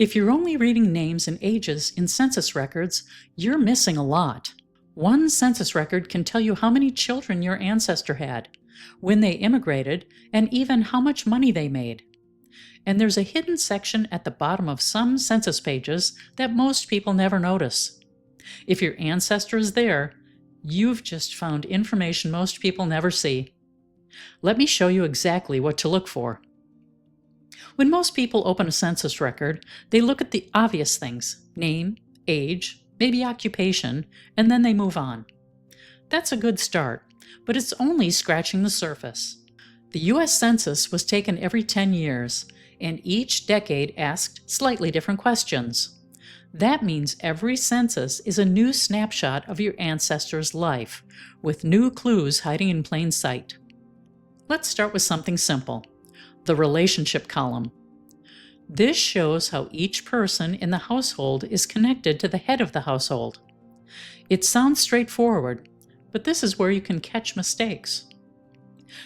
If you're only reading names and ages in census records, you're missing a lot. One census record can tell you how many children your ancestor had, when they immigrated, and even how much money they made. And there's a hidden section at the bottom of some census pages that most people never notice. If your ancestor is there, you've just found information most people never see. Let me show you exactly what to look for. When most people open a census record, they look at the obvious things: name, age, maybe occupation, and then they move on. That's a good start, but it's only scratching the surface. The U.S. Census was taken every 10 years, and each decade asked slightly different questions. That means every census is a new snapshot of your ancestor's life, with new clues hiding in plain sight. Let's start with something simple: the relationship column. This shows how each person in the household is connected to the head of the household. It sounds straightforward, but this is where you can catch mistakes.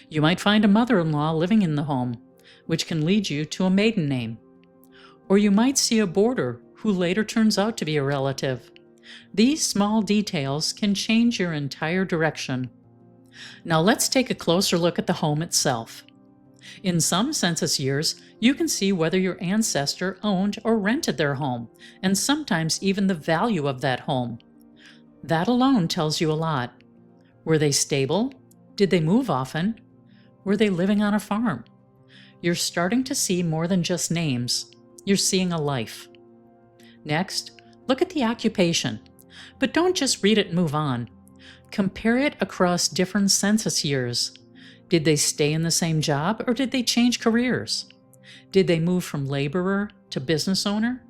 You might find a mother-in-law living in the home, which can lead you to a maiden name. Or you might see a boarder who later turns out to be a relative. These small details can change your entire direction. Now let's take a closer look at the home itself. In some census years, you can see whether your ancestor owned or rented their home, and sometimes even the value of that home. That alone tells you a lot. Were they stable? Did they move often? Were they living on a farm? You're starting to see more than just names. You're seeing a life. Next, look at the occupation. But don't just read it and move on. Compare it across different census years. Did they stay in the same job, or did they change careers? Did they move from laborer to business owner?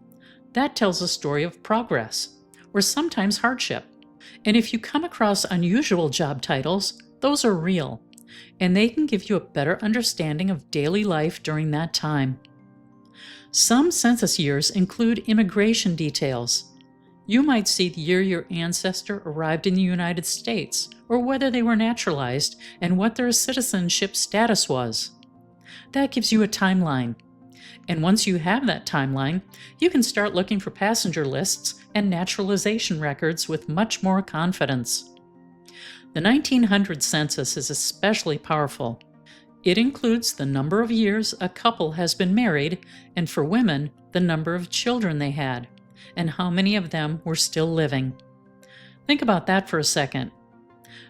That tells a story of progress, or sometimes hardship. And if you come across unusual job titles, those are real, and they can give you a better understanding of daily life during that time. Some census years include immigration details. You might see the year your ancestor arrived in the United States, or whether they were naturalized, and what their citizenship status was. That gives you a timeline. And once you have that timeline, you can start looking for passenger lists and naturalization records with much more confidence. The 1900 census is especially powerful. It includes the number of years a couple has been married, and for women, the number of children they had, and how many of them were still living. Think about that for a second.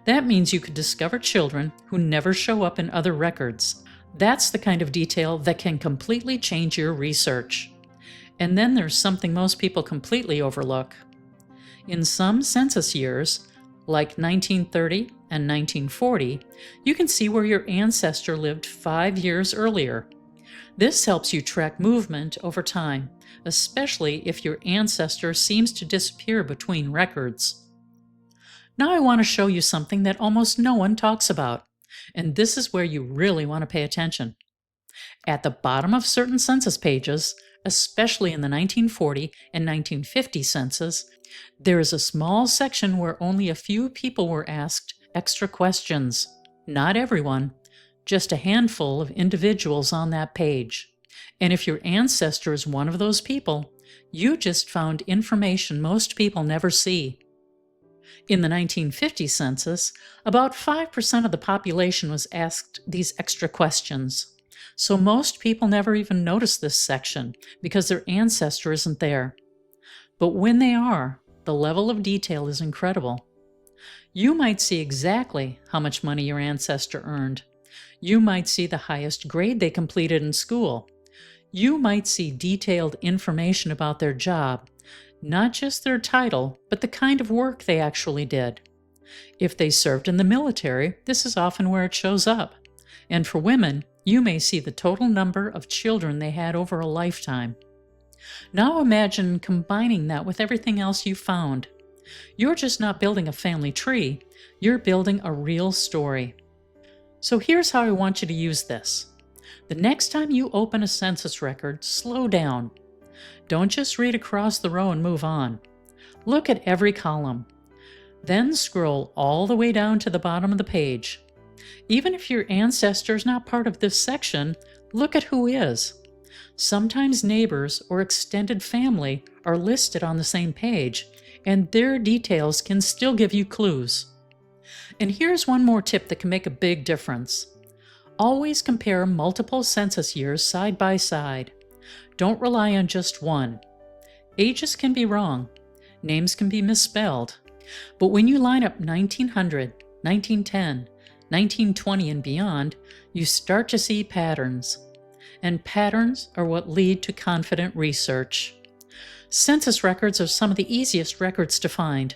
That means you could discover children who never show up in other records. That's the kind of detail that can completely change your research. And then there's something most people completely overlook. In some census years, like 1930 and 1940, you can see where your ancestor lived 5 years earlier. This helps you track movement over time, especially if your ancestor seems to disappear between records. Now I want to show you something that almost no one talks about, and this is where you really want to pay attention. At the bottom of certain census pages, especially in the 1940 and 1950 census, there is a small section where only a few people were asked extra questions. Not everyone, just a handful of individuals on that page. And if your ancestor is one of those people, you just found information most people never see. In the 1950 census, about 5% of the population was asked these extra questions. So most people never even notice this section because their ancestor isn't there. But when they are, the level of detail is incredible. You might see exactly how much money your ancestor earned. You might see the highest grade they completed in school. You might see detailed information about their job, not just their title, but the kind of work they actually did. If they served in the military, this is often where it shows up. And for women, you may see the total number of children they had over a lifetime. Now imagine combining that with everything else you found. You're just not building a family tree, you're building a real story. So here's how I want you to use this. The next time you open a census record, slow down. Don't just read across the row and move on. Look at every column. Then scroll all the way down to the bottom of the page. Even if your ancestor is not part of this section, look at who is. Sometimes neighbors or extended family are listed on the same page, and their details can still give you clues. And here's one more tip that can make a big difference. Always compare multiple census years side by side. Don't rely on just one. Ages can be wrong. Names can be misspelled. But when you line up 1900, 1910, 1920, and beyond, you start to see patterns. And patterns are what lead to confident research. Census records are some of the easiest records to find,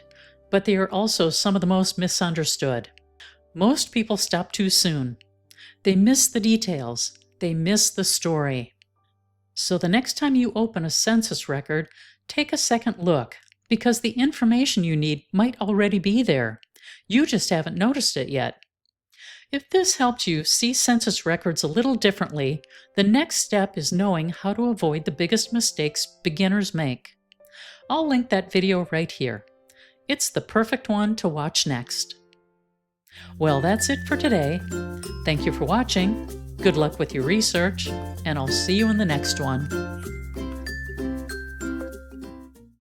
but they are also some of the most misunderstood. Most people stop too soon. They miss the details. They miss the story. So the next time you open a census record, take a second look, because the information you need might already be there. You just haven't noticed it yet. If this helped you see census records a little differently, the next step is knowing how to avoid the biggest mistakes beginners make. I'll link that video right here. It's the perfect one to watch next. Well, that's it for today. Thank you for watching. Good luck with your research, and I'll see you in the next one.